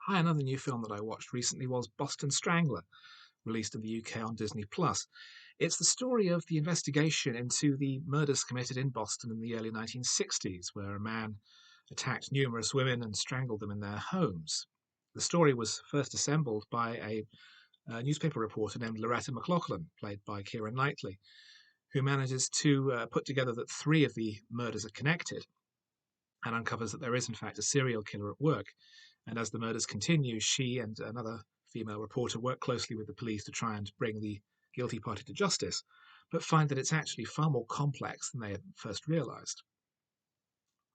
Hi, another new film that I watched recently was Boston Strangler, released in the UK on Disney Plus. It's the story of the investigation into the murders committed in Boston in the early 1960s, where a man attacked numerous women and strangled them in their homes. The story was first assembled by a newspaper reporter named Loretta McLaughlin, played by Keira Knightley, who manages to put together that three of the murders are connected and uncovers that there is, in fact, a serial killer at work. And as the murders continue, she and another female reporter work closely with the police to try and bring the guilty party to justice, but find that it's actually far more complex than they had first realized.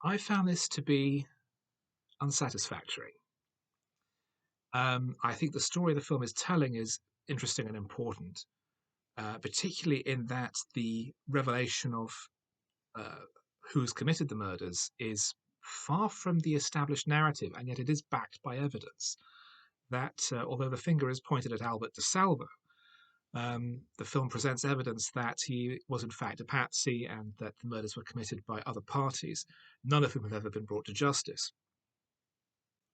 I found this to be unsatisfactory. I think the story the film is telling is interesting and important, particularly in that the revelation of uh, who's committed the murders is far from the established narrative, and yet it is backed by evidence that, although the finger is pointed at Albert DeSalvo, the film presents evidence that he was in fact a patsy and that the murders were committed by other parties, none of whom have ever been brought to justice.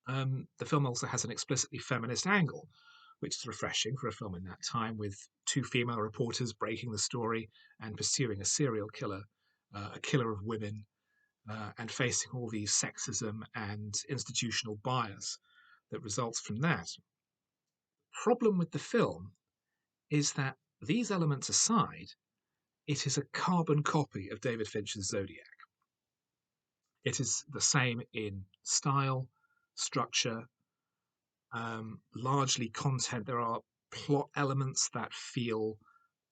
The film also has an explicitly feminist angle, which is refreshing for a film in that time, with two female reporters breaking the story and pursuing a serial killer, a killer of women, and facing all the sexism and institutional bias that results from that. Problem with the film is that these elements aside, it is a carbon copy of David Fincher's Zodiac. It is the same in style, structure, largely content. There are plot elements that feel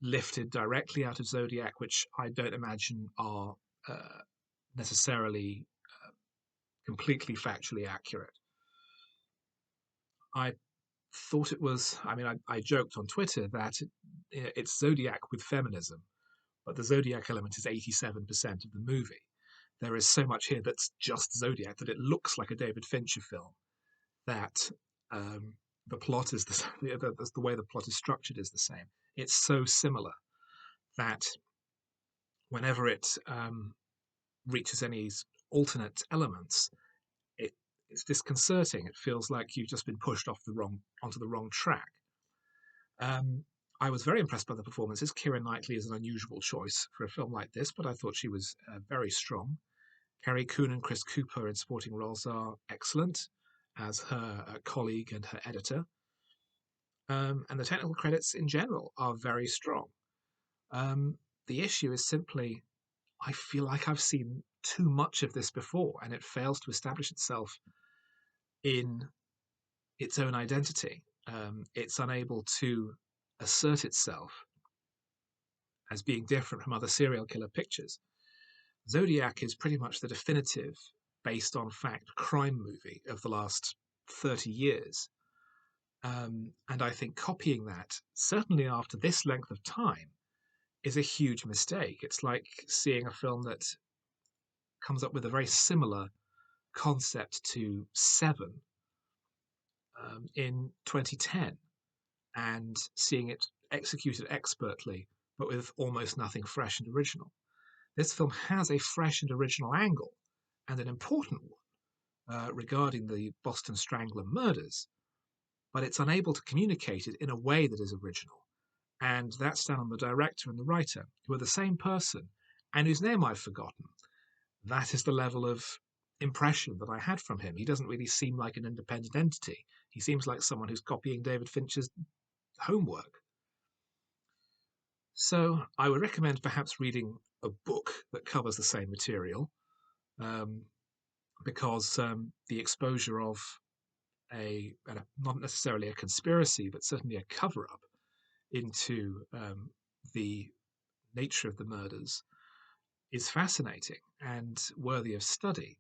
lifted directly out of Zodiac, which I don't imagine are necessarily completely factually accurate. I thought it was, I joked on Twitter that it's Zodiac with feminism, but the Zodiac element is 87% of the movie. There is so much here that's just Zodiac that it looks like a David Fincher film. That the plot is the way the plot is structured is the same. It's so similar that whenever it reaches any alternate elements, it, it's disconcerting. It feels like you've just been pushed onto the wrong track. Um, I was very impressed by the performances. Keira Knightley is an unusual choice for a film like this, but I thought she was very strong. Carrie Coon and Chris Cooper in supporting roles are excellent, as her colleague and her editor. And the technical credits in general are very strong. The issue is simply, I feel like I've seen too much of this before, and it fails to establish itself in its own identity. It's unable to assert itself as being different from other serial killer pictures. Zodiac is pretty much the definitive, based on fact, crime movie of the last 30 years. And I think copying that, certainly after this length of time, is a huge mistake. It's like seeing a film that comes up with a very similar concept to Seven in 2010 and seeing it executed expertly, but with almost nothing fresh and original. This film has a fresh and original angle, and an important one, regarding the Boston Strangler murders, but it's unable to communicate it in a way that is original. And that's down on the director and the writer, who are the same person, and whose name I've forgotten. That is the level of impression that I had from him. He doesn't really seem like an independent entity. He seems like someone who's copying David Fincher's homework. So I would recommend perhaps reading a book that covers the same material, um, because the exposure of not necessarily a conspiracy, but certainly a cover up into the nature of the murders is fascinating and worthy of study,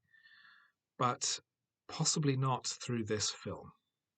but possibly not through this film.